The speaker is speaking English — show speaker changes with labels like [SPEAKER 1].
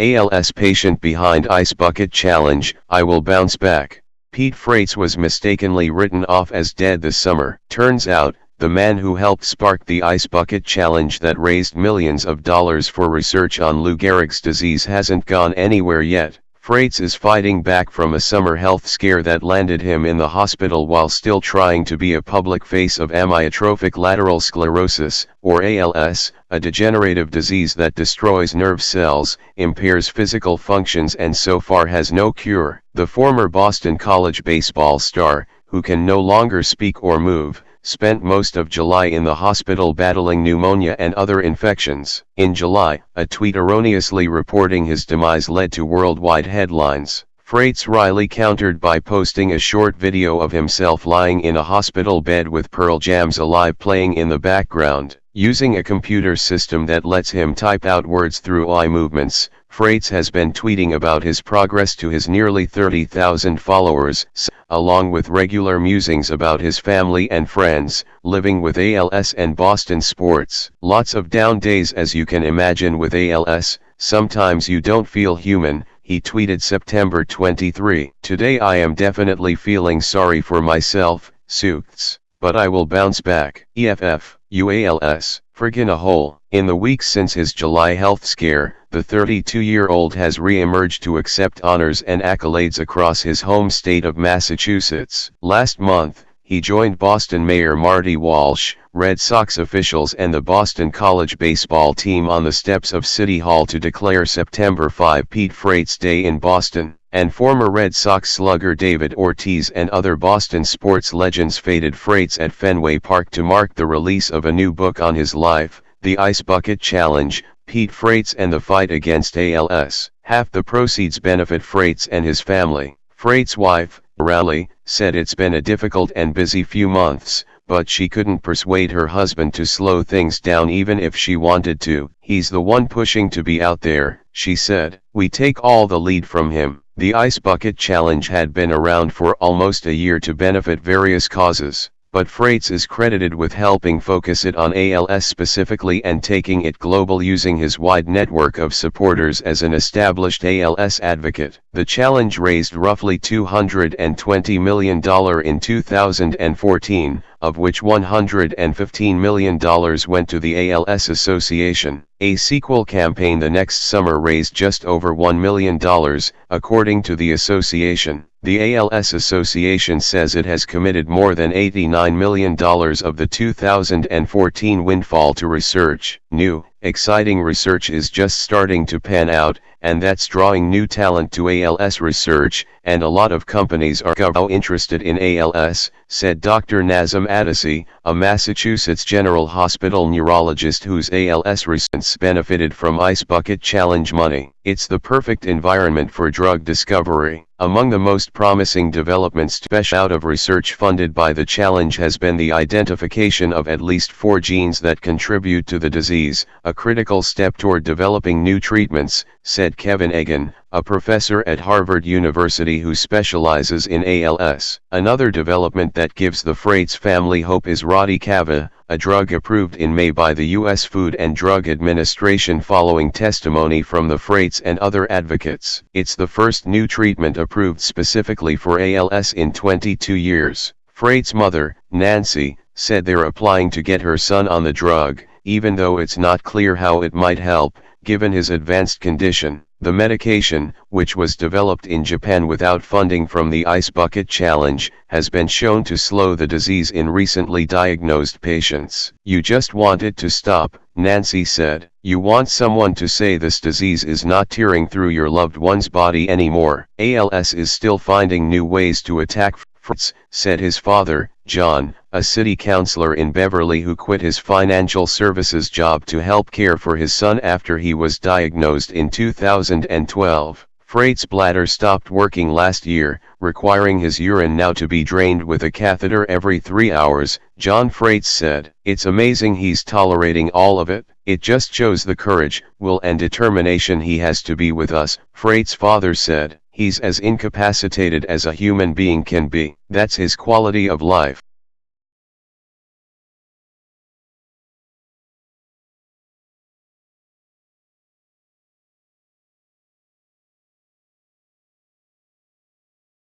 [SPEAKER 1] ALS patient behind ice bucket challenge, I will bounce back. Pete Freites was mistakenly written off as dead this summer. Turns out, the man who helped spark the ice bucket challenge that raised millions of dollars for research on Lou Gehrig's disease hasn't gone anywhere yet. Freites is fighting back from a summer health scare that landed him in the hospital while still trying to be a public face of amyotrophic lateral sclerosis, or ALS, a degenerative disease that destroys nerve cells, impairs physical functions and so far has no cure. The former Boston College baseball star, who can no longer speak or move, spent most of July in the hospital battling pneumonia and other infections. In July, a tweet erroneously reporting his demise led to worldwide headlines. Freites wryly countered by posting a short video of himself lying in a hospital bed with Pearl Jam's Alive playing in the background. Using a computer system that lets him type out words through eye movements, Freites has been tweeting about his progress to his nearly 30,000 followers, along with regular musings about his family and friends, living with ALS and Boston sports. Lots of down days as you can imagine with ALS, sometimes you don't feel human, he tweeted September 23. Today I am definitely feeling sorry for myself, suits, but I will bounce back. EFF, UALS, friggin' a hole. In the weeks since his July health scare, the 32-year-old has re-emerged to accept honors and accolades across his home state of Massachusetts. Last month, he joined Boston Mayor Marty Walsh, Red Sox officials and the Boston College baseball team on the steps of City Hall to declare September 5 Pete Freites Day in Boston, and former Red Sox slugger David Ortiz and other Boston sports legends feted Freites at Fenway Park to mark the release of a new book on his life, The Ice Bucket Challenge, Pete Freites and the Fight Against ALS. Half the proceeds benefit Freites and his family. Freites' wife, Raleigh, said it's been a difficult and busy few months, but she couldn't persuade her husband to slow things down even if she wanted to. He's the one pushing to be out there, she said. We take all the lead from him. The Ice Bucket Challenge had been around for almost a year to benefit various causes, but Freites is credited with helping focus it on ALS specifically and taking it global using his wide network of supporters as an established ALS advocate. The challenge raised roughly $220 million in 2014, of which $115 million went to the ALS Association. A sequel campaign the next summer raised just over $1 million, according to the association. The ALS Association says it has committed more than $89 million of the 2014 windfall to research. New, exciting research is just starting to pan out, and that's drawing new talent to ALS research, and a lot of companies are interested in ALS, said Dr. Nazem Addisi, a Massachusetts General Hospital neurologist whose ALS research benefited from Ice Bucket Challenge money. It's the perfect environment for drug discovery. Among the most promising developments out of research funded by the challenge has been the identification of at least 4 genes that contribute to the disease, a critical step toward developing new treatments, said Kevin Egan, a professor at Harvard University who specializes in ALS. Another development that gives the Freites family hope is Radicava, a drug approved in May by the U.S. Food and Drug Administration following testimony from the Freites and other advocates. It's the first new treatment approved specifically for ALS in 22 years. Freites' mother, Nancy, said they're applying to get her son on the drug, even though it's not clear how it might help, given his advanced condition. The medication, which was developed in Japan without funding from the Ice Bucket Challenge, has been shown to slow the disease in recently diagnosed patients. You just want it to stop, Nancy said. You want someone to say this disease is not tearing through your loved one's body anymore. ALS is still finding new ways to attack Freites, said his father, John, a city councilor in Beverly who quit his financial services job to help care for his son after he was diagnosed in 2012. Freites' bladder stopped working last year, requiring his urine now to be drained with a catheter every 3 hours, John Freites said. It's amazing he's tolerating all of it. It just shows the courage, will and determination he has to be with us, Freites' father said. He's as incapacitated as a human being can be. That's his quality of life.